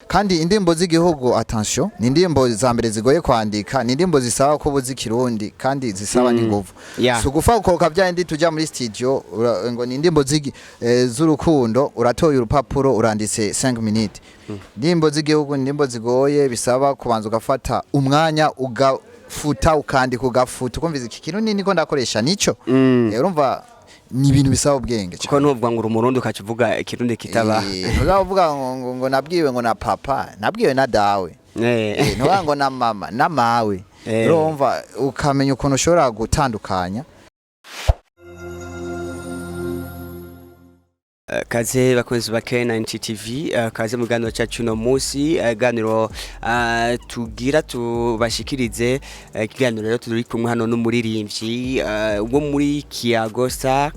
kandi indirimbo z'igihugu attention ni indirimbo za mbere zigoye kwandika ni indirimbo zisaba ko buzi kirundi kandi zisaba n'inguvu so gufa ukoroka byandi tujya muri studio ngo ni indirimbo z'urukundo uratoye urupapuro uranditse 5 minutes indirimbo z'igihugu ni indirimbo zigoye bisaba kubanza ugafata umwanya ugafuta ukandika ugafuta ukumviza iki kintu niko ndakoresha nico urumva ni ibintu bisaba ubwenge cyane kuko nuvuga ngo umurundi ukacivuga ikirundi kitaba ntuzavuga ngo nabwiwe ngo na papa nabwiwe na dawe ntuvuga ngo na mama na mawe urumva ukamenya ukuntu ushobora gutandukanya kaze bakunzi ba K90 TV kaze mu ganiro cyacu no musi ganiro tugira tubashikirize ikiganiro rero turi kumwe hano n'umuririmvyi wo muri Kiagosta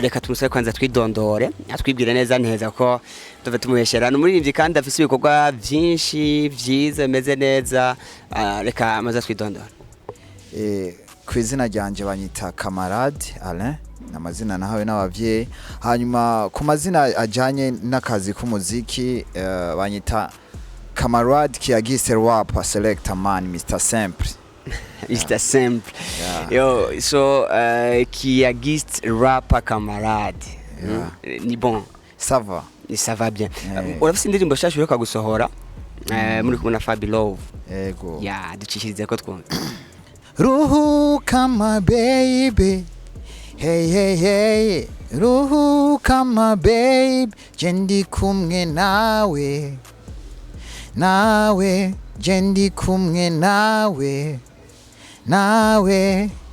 reka tumusabe kwanza twidondore atwibwira neza ko tuve tumubeshera n'umuririmvyi kandi afise ibikorwa byinshi byiza bimeze neza reka amaze twidondora kwizina ryanje banyita Camarade Alain namazina nahawe n'abavyeyi hanyuma ku mazina ajanye n'akazi k'umuziki banyita Camarade Kiagiste Rap Selector Man Mr Simple Mr Simple yo so Kiagiste Rap Camarade ni bon ça va bien urafise indirimbo shashu yo kagusohora muri kumwe na FABY LOVE yego ducishirize ko twumva ruhuka my baby hey ruhuka my baby jendi kumwe nawe jendi kumwe nawe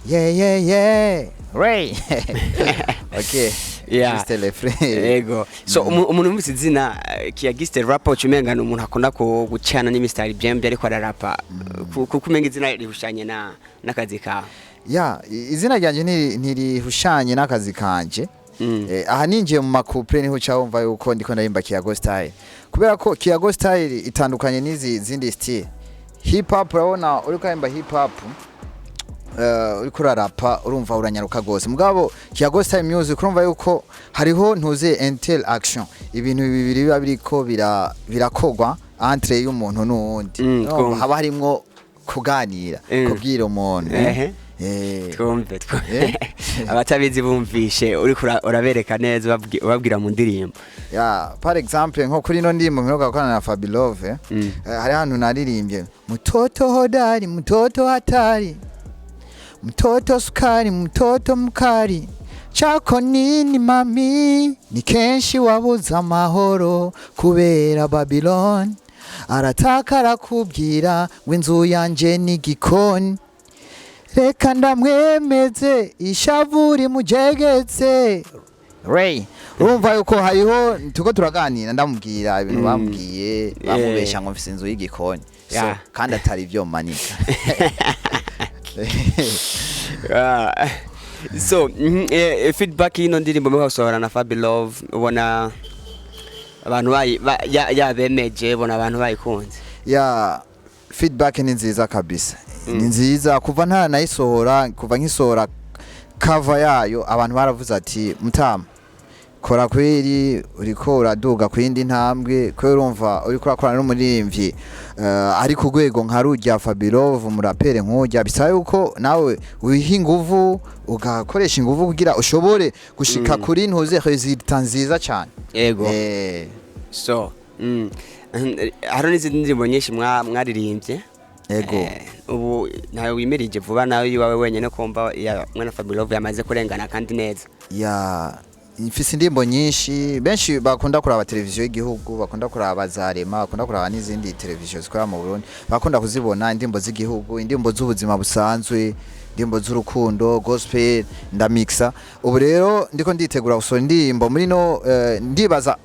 yeah Ray okay just le frère yego so umuntu wumvise izina Kiagiste Rap ucumenga n'umuntu akunda ko gucana n'imistari byembe ariko ararapa kukumenga izina rihushanye n'akazi kawe izina ryanje ntirihushanye n'akazi kanje aha ninjiye mu makupre niho cyawumva yuko ndiko ndarimba Kiago style kubera ko Kiago style itandukanye n'izi zindi style hip hop urabona uri kwimba hip hop uri kurarapa urumva uranyaruka gose mugabo Kiago style music urumva yuko hariho ntuze interaction ibintu bibiri biba biriko birakogwa entre y'umuntu n'uwundi haba harimwo kuganira kubwira umuntu twumve abatabizi bumvishe uri urabereka neza ubabwira mu ndirimbo par exemple nko kuri no ndimo mperuka gukorana na FABY LOVE hari hantu naririmbye mtoto hodari mtoto hatari mtoto sukari mtoto mkari chako nini mami ni kenshi wabuza amahoro kubera Babylon arataka arakubwira ngo inzu yanje ni gikoni reka ndamwemeze ishavuri mujegetse Ray urumva yuko hariho tuko turaganira ndamubwira ibintu bambwiye bamubesha ngo mfise inzu y'igikoni so kandi atari ivyo manika so feedback ino ndirimbo muhasohora na FABY LOVE ubona abantu yabemeje bona abantu bayikunze feedback ni nziza kabisa ni nziza kuva nta nayisohora kuva nkisohora cover yayo abantu baravuze ati mutama kora kweri uriko uraduga kwindi ntambwe kwe urumva uriko urakorana n'umuririmvyi ari ku rwego nka rujya FABY LOVE umurapere nk'ujya bisaba yuko nawe wiha inguvu ugakoresha inguvu kugira ushobore gushika kuri ntuze resultat nziza cyane yego so haro n'izindi ndirimbo nyinshi mwaririmbye yego ubu nawe wimirije vuba nawe yiwawe wenyene kumva ya mwana FABY LOVE yamaze kurengana kandi neza mfise indirimbo nyinshi benshi bakunda kuraba televiziyo y'igihugu bakunda kuraba Zarema bakunda kuraba n'izindi televiziyo zikora mu Burundi bakunda kuzibona indirimbo z'igihugu indirimbo z'ubuzima busanzwe indirimbo z'urukundo gospel ndamixa ubu rero ndiko nditegura gusohora indirimbo muri no ndibaza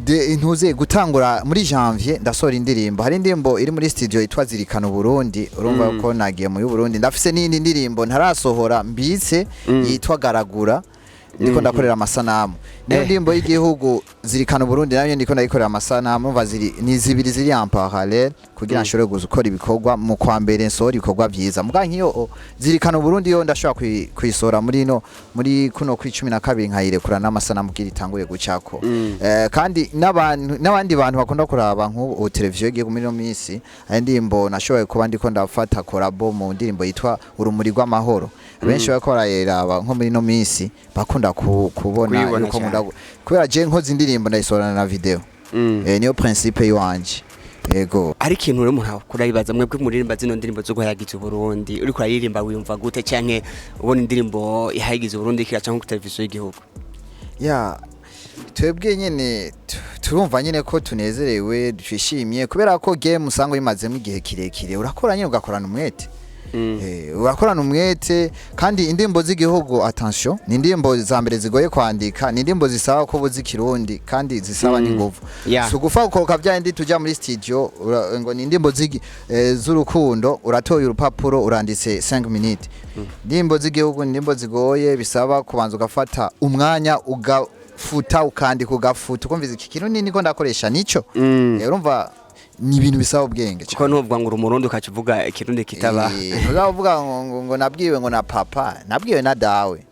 intuze gutangura muri janvier ndasohora indirimbo hari indirimbo iri muri studio yitwa Zirikana Burundi urumva ko nagiye mu Burundi ndafise n'indi ndirimbo ntarasohora mbitse yitwa Garagura ndiko ndakorera amasanamu niyo ndirimbo y'igihugu zirikana Burundi nayo ndiko ndayikorera amasanamu umva ni zibiri ziri en parallel kugira nshobore gukora ibikorwa mu kwa mbere nsora ibikorwa byiza muga nkiyo zirikana Burundi yo ndashobora kwisora muri kuno kuri 12 nkayirekura n'amasanamu kiri tanguye gucako kandi n'abandi bantu bakunda kuraba nko televiziyo giye muri no minsi indirimbo nashoboye kuba ndiko ndafata collabo mu ndirimbo yitwa urumuri rw'amahoro benshi bakora yeraba nko muri no minsi bakunda kubona yuko nkunda kubera je nkoze indirimbo ndayisorana na video niyo principe yanje yego ari kintu rero umuntu kurayibaza mwebwe muririmba zino ndirimbo zo guhayagiza Burundi uri kurayiririmba wiyumva gute canke ubona indirimbo ihayagiza Burundi kiraca nko ku televiziyo y'igihugu twebwe nyene turumva nyene ko tunezerewe twishimye kubera ko game usango imazemo igihe kirekire urakora nyene ugakorana umwete urakorana umwete kandi indirimbo z'igihugu attention ni indirimbo za mbere zigoye kwandika ni indirimbo zisaba ko buzi kirundi kandi zisaba n'inguvu so gufa ukoroka byandi tujya muri studio ngo ni indirimbo z'urukundo uratoye urupapuro uranditse 5 minutes indirimbo z'igihugu ni indirimbo zigoye bisaba kubanza ugafata umwanya ugafuta ukandika ugafuta ukumviza iki kirundi niko ndakoresha nico urumva ni ibintu bisaba ubwenge cyane ko ntuvuga ngo umurundi ukacuvuga ikirundi kitaba ntuzavuga ngo nabwiwe ngo na papa nabwiwe na dawe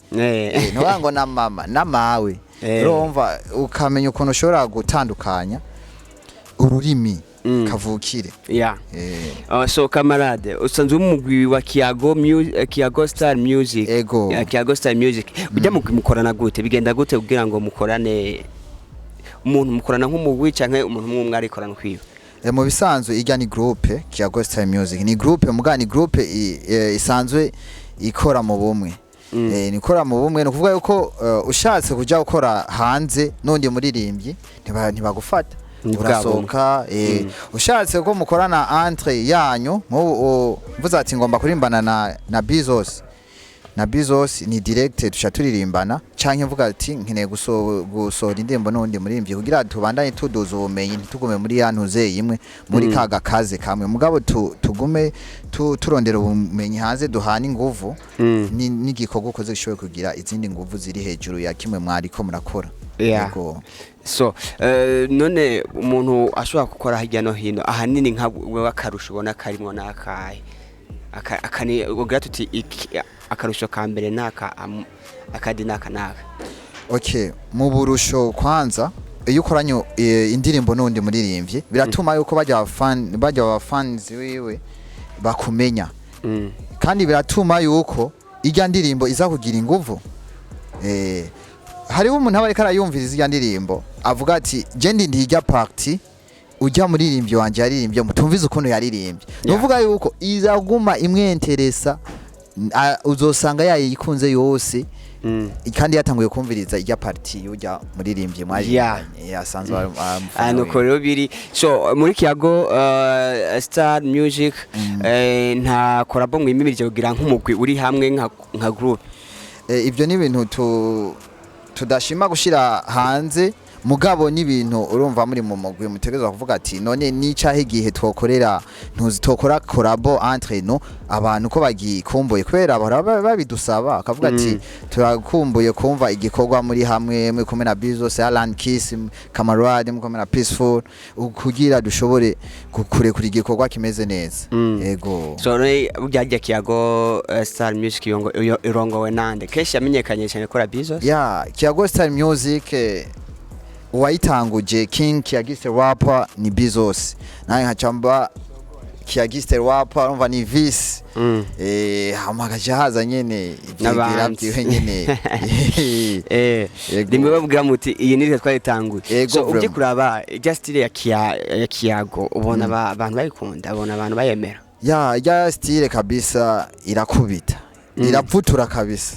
ntuvuga ngo na mama na mawe urumva ukamenya ukuntu ushobora gutandukanya ururimi kavukire so Camarade usanzwe umugwi wa Kiago Star Music Kiago Star Music ujya mukorana gute bigenda gute kugira ngo mukorane umuntu mukorana nk'umugwi canke umuntu umwe arikorana kwiwe mu bisanzwe ijya ni groupe Kiago Star Music ni groupe mugani groupe isanzwe ikora mu bumwe nikora mu bumwe no kuvuga yuko ushatse kujya gukora hanze nundi muririmbyi ntibagufata urasohoka ushatse ko mukorana entre yanyu mvuze ati ngomba kurimbana na Bizos ni direct tusha turirimbana canke mvuga ati nkeneye gusohora indirimbo nundi muririmbyi kugira tubandanye tuduza ubumenyi ntitugume muri yantuze imwe muri kaga kaze kamwe mugabo tugume turondera ubumenyi hanze duhana inguvu n'igikorwa ukoze gishoboye kugira izindi nguvu ziri hejuru ya kimwe mwari ko murakora yego so none umuntu ashobora gukora hirya no hino ahanini nka wewe akarusho ubona karimo nakaye akani ugira tuti akarusho ka mbere naka akadi naka okay mu burusho kwanza iyo ukoranye indirimbo nundi muririmbyi biratuma yuko bajya fans wiwe bakumenya kandi biratuma yuko ijya ndirimbo iza kugira inguvu hari umuntu aba ariko arayumviriza ijya ndirimbo avuga ati je ndijya party ujya muririmbyi wanje yaririmbye mutumvize ukuntu yaririmbye nuvuga yuko izaguma imwenteresa uzosanga yayikunze yose kandi yatanguye kumviriza ijya party ujya muririmbyi mwaje yasanzwe nuko rero biri so muri Kiago Star Music nta collabo mwimirije kugira nk'umugwi uri hamwe nka group ibyo ni ibintu tudashima gushira hanze mugabo n'ibintu urumva muri mu mugwi mutegezwa kuvuga ati none nicahe igihe twokorera ntuzitokora collabo entre no abantu ko bagikumbuye kwera babidusaba akavuga ati turakumbuye kumva igikorwa muri hamwe muri kumwe na Bizos Alan Kiss Camarade muri kumwe na Peaceful kugira dushobore kure kuri igikorwa kimeze neza yego so bujya Kiago Star Music irongowe nande keshi yamenyekanye cyane kora Bizos Kiago Star Music uwayitanguje King Kiagiste rapper ni Bizos naye nkacamba Kiagiste rapper urumva ni Vice hamagaje haza nyene ibyirabyiwe nyene rimwe bavuga muti iyi nire twayitanguye so uje kuraba style ya Kiago ubona abantu bayikunda ubona abantu bayemera ya style kabisa irakubita iravutura kabisa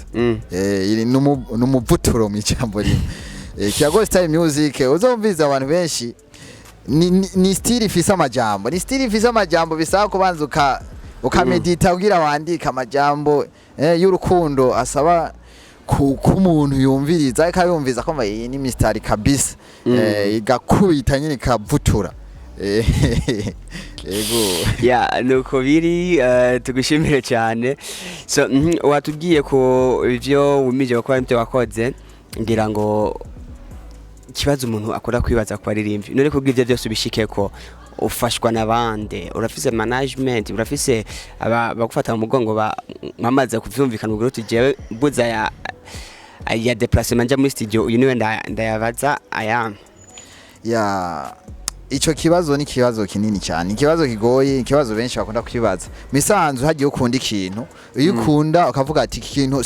iri numuvuturo mu cyambo rimwe Kiago Star Music uzumviza abantu benshi ni style ifisa amajambo bisaba kubanza ukamedita ugira wandika amajambo y'urukundo asaba kumuntu yumviriza akayumviza ko iyi ni mistari kabisa igakubita nyine kavutura yego nuko biri tugushimire cyane so watubwiye ko ivyo wumije ko ari wakoze ngira ngo ikibazo umuntu akora kwibaza ku baririmbyi none ko bw'ivyo byose ubishike ko ufashwa nabande urafise management urafise bagufata mu mugongo bamaze kuvyumvikana ubwo uti jewe buza ya déplacement nja muri studio uyu niwe ndayabaza aya ya ico kibazo ni kibazo kinini cyane ikibazo kigoye ikibazo benshi bakunda kwibaza misanzu hagiye ukunda ikintu iyo ukunda ukavuga ati ikintu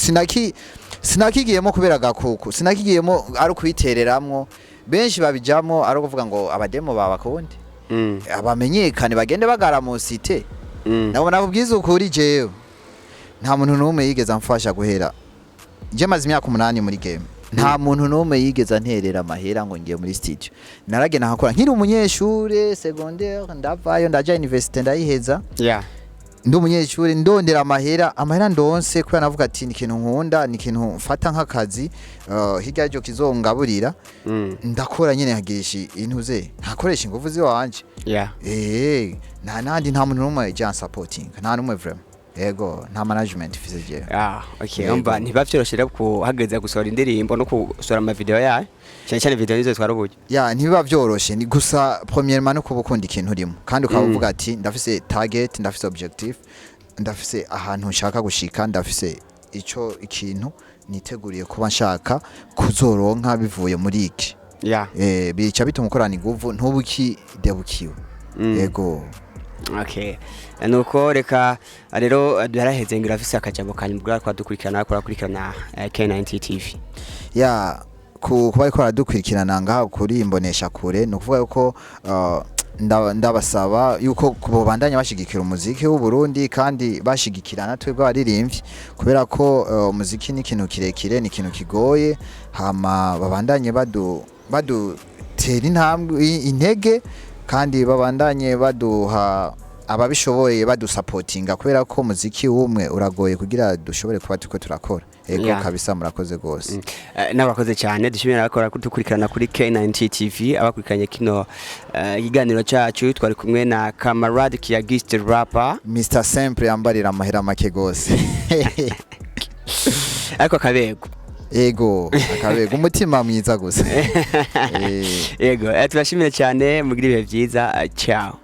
sinakigiyemo kubera gakuku sinakigiyemo ari kwitereramwo benshi babijamo ari kuvuga ngo abademo babakundi abamenyekane bagende bagara mu cité nabo nabubwiza ukuri jewe nta muntu numwe yigeza amfasha guhera je maze imyaka 8 muri game nta muntu numwe yigeza nterera amahera ngo ngiye muri studio naragena hakora nkiri umunyeshure secondaire ndavayo ndaja university ndayiheza ndi umunyeshure ndondera amahera ndonse kuko navuga ati ni ikintu nkunda ni ikintu mfata nk'akazi hirya cyo kizongaburira ndakora nyene hagishi intuze ntakoresha ingufu ziwanje nta muntu numwe jan supporting nta numwe vraiment Ego nta management fizeje. Okay. Umba ntibavyoroshe kuhageza gusohora indirimbo no gusohora ama video yayo. Cyane video nizo twarabuye. Ntibiba vyoroshe ni gusa premièrement no kubukunda ikintu urimo. Kandi ukavuga ati ndafise target, ndafise objective, ndafise ahantu nshaka gushika, ndafise ikintu niteguriye kuba nshaka kuzoronka bivuye muri iki. Bica bituma ukorana inguvu ntubuki debukiwe. Ego. Okay. Nuko reka rero duharaheze ngira afise akajambo kanyu bwa kwadukurikirana K90 TV. Kuba ko aradukurikirana ngaha kuri imbonesha kure no kuvuga yuko ndabasaba yuko kubandanya bashigikira umuziki w'u Burundi kandi bashigikirana twebwe abaririmbyi kubera ko umuziki ni ikintu kirekire ni ikintu kigoye hama babandanye tera intege kandi babandanye baduha ababishoboye badusupportinga kubera ko muziki umwe uragoye kugira dushobore kuba tuko turakora kabisa murakoze gose n'abakoze cyane dushimira abakora kudukurikirana kuri K90 TV abakurikiranye kino iganiro cyacu twari kumwe na Camarade ki guest rapper Mr Simple yambarira amahera make gose ariko kabego akabego umutima mwiza gusa turashimira cyane mugira ibihe byiza ciao